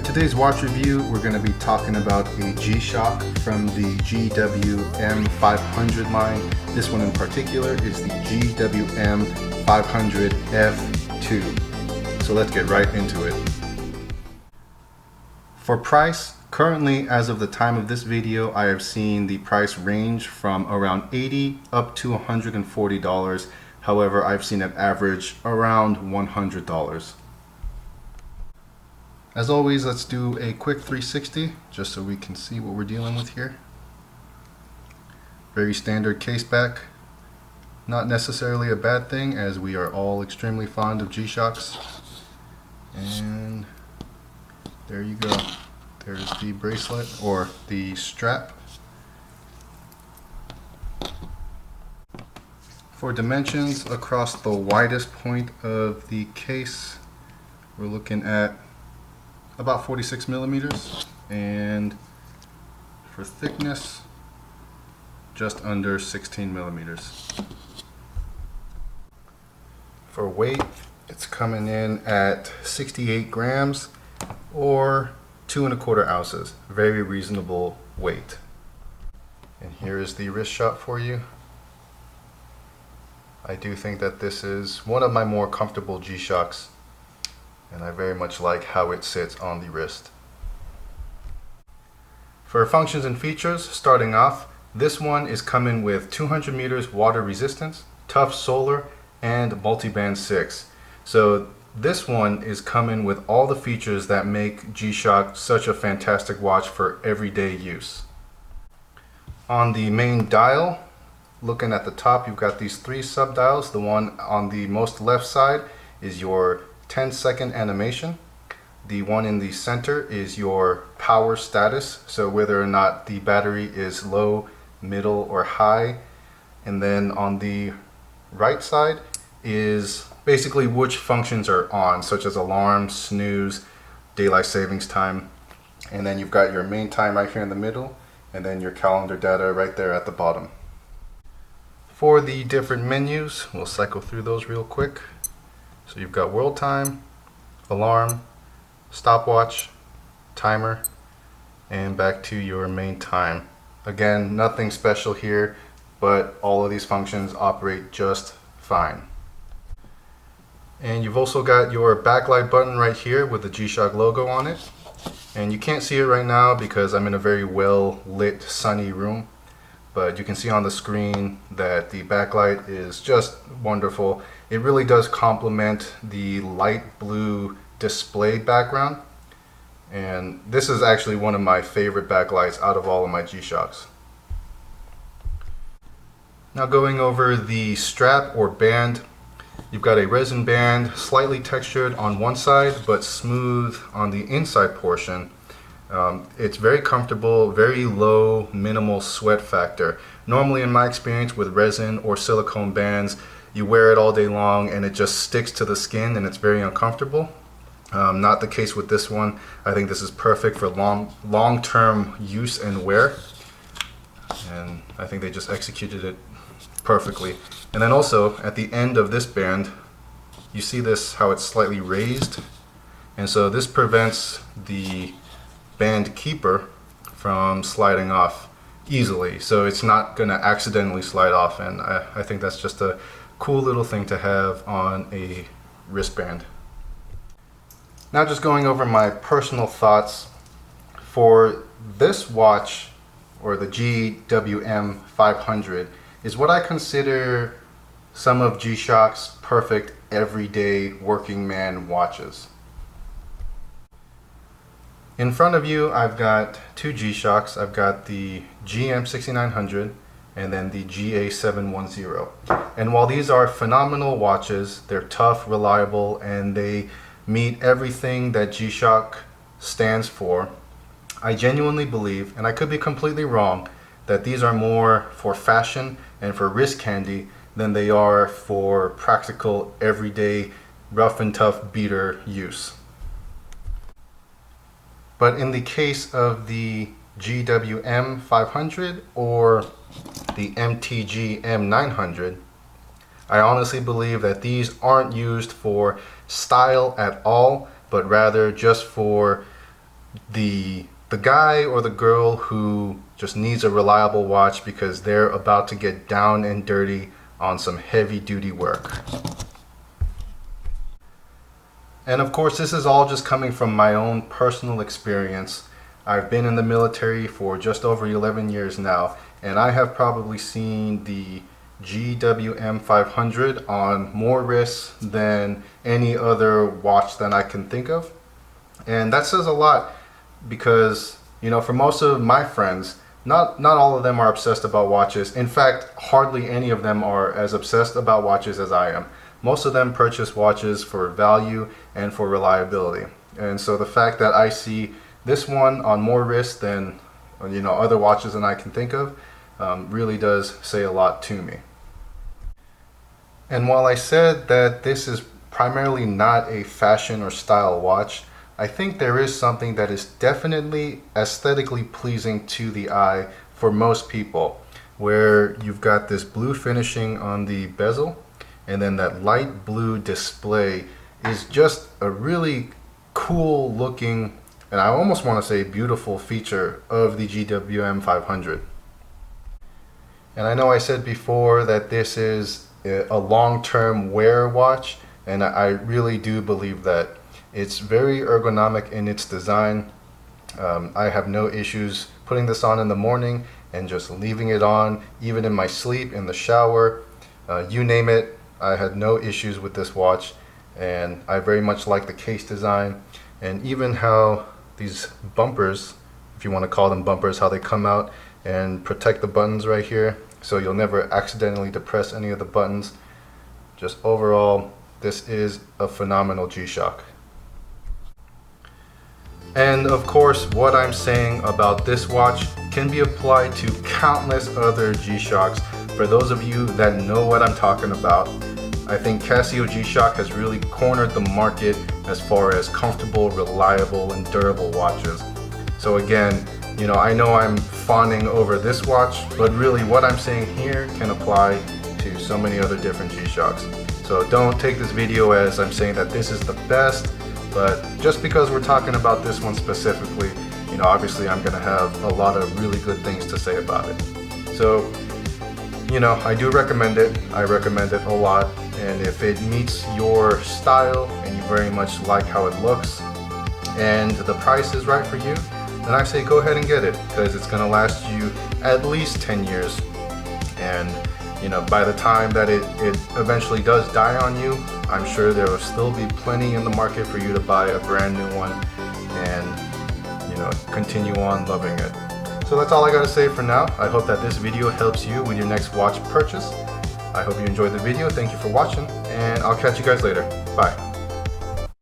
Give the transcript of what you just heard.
today's watch review, we're going to be talking about a G-Shock from the GWM500 line. This one in particular is the GWM500F-2. So let's get right into it. For price, currently as of the time of this video, I have seen the price range from around $80 up to $140. However, I've seen it average around $100. As always, let's do a quick 360 just so we can see what we're dealing with here. Very standard case back. Not necessarily a bad thing, as we are all extremely fond of G-Shocks. And there you go. There's the bracelet, or the strap. For dimensions, across the widest point of the case, we're looking at about 46 millimeters, and for thickness, just under 16 millimeters. For weight, it's coming in at 68 grams or 2 1/4 ounces. Very reasonable weight. And here is the wrist shot for you. I do think that this is one of my more comfortable G-Shocks, and I very much like how it sits on the wrist. For functions and features, starting off, this one is coming with 200 meters water resistance, tough solar, and Multiband 6. So this one is coming with all the features that make G-Shock such a fantastic watch for everyday use. On the main dial, looking at the top, you've got these 3 sub-dials. The one on the most left side is your 10-second animation. The one in the center is your power status, so whether or not the battery is low, middle, or high. And then on the right side is basically which functions are on, such as alarm, snooze, daylight savings time. And then you've got your main time right here in the middle, and then your calendar data right there at the bottom. For the different menus, we'll cycle through those real quick. So you've got world time, alarm, stopwatch, timer, and back to your main time. Again, nothing special here, but all of these functions operate just fine. And you've also got your backlight button right here with the G-Shock logo on it. And you can't see it right now because I'm in a very well lit, sunny room. But you can see on the screen that the backlight is just wonderful. It really does complement the light blue display background. And this is actually one of my favorite backlights out of all of my G-Shocks. Now going over the strap or band, you've got a resin band, slightly textured on one side but smooth on the inside portion. It's very comfortable, very low, minimal sweat factor. Normally in my experience with resin or silicone bands, you wear it all day long and it just sticks to the skin and it's very uncomfortable. Not the case with this one. I think this is perfect for long-term use and wear. And I think they just executed it perfectly. And then also at the end of this band, you see this, how it's slightly raised. And so this prevents the band keeper from sliding off easily, so it's not going to accidentally slide off, and I think that's just a cool little thing to have on a wristband. Now just going over my personal thoughts for this watch, or the GWM500, is what I consider some of G-Shock's perfect everyday working man watches. In front of you, I've got 2 G-Shocks. I've got the GM6900 and then the GA710. And while these are phenomenal watches, they're tough, reliable, and they meet everything that G-Shock stands for, I genuinely believe, and I could be completely wrong, that these are more for fashion and for wrist candy than they are for practical, everyday, rough and tough beater use. But in the case of the GWM500 or the MTG-M900, I honestly believe that these aren't used for style at all, but rather just for the guy or the girl who just needs a reliable watch because they're about to get down and dirty on some heavy duty work. And of course, this is all just coming from my own personal experience. I've been in the military for just over 11 years now, and I have probably seen the GWM500 on more wrists than any other watch that I can think of. And that says a lot because, you know, for most of my friends, not all of them are obsessed about watches. In fact, hardly any of them are as obsessed about watches as I am. Most of them purchase watches for value and for reliability. And so the fact that I see this one on more wrists than, you know, other watches that I can think of really does say a lot to me. And while I said that this is primarily not a fashion or style watch, I think there is something that is definitely aesthetically pleasing to the eye for most people, where you've got this blue finishing on the bezel, and then that light blue display is just a really cool looking, and I almost want to say beautiful feature of the GWM500. And I know I said before that this is a long-term wear watch, and I really do believe that. It's very ergonomic in its design. I have no issues putting this on in the morning and just leaving it on, even in my sleep, in the shower, you name it. I had no issues with this watch, and I very much like the case design, and even how these bumpers, if you want to call them bumpers, how they come out and protect the buttons right here, so you'll never accidentally depress any of the buttons. Just overall, this is a phenomenal G-Shock. And of course, what I'm saying about this watch can be applied to countless other G-Shocks. For those of you that know what I'm talking about, I think Casio G-Shock has really cornered the market as far as comfortable, reliable, and durable watches. So again, you know, I know I'm fawning over this watch, but really what I'm saying here can apply to so many other different G-Shocks. So don't take this video as I'm saying that this is the best, but just because we're talking about this one specifically, you know, obviously I'm gonna have a lot of really good things to say about it. So, you know, I do recommend it. I recommend it a lot, and if it meets your style and you very much like how it looks and the price is right for you, then I say go ahead and get it, because it's gonna last you at least 10 years. And you know, by the time that it eventually does die on you, I'm sure there will still be plenty in the market for you to buy a brand new one and, you know, continue on loving it. So that's all I gotta say for now. I hope that this video helps you with your next watch purchase. I hope you enjoyed the video. Thank you for watching, and I'll catch you guys later. Bye.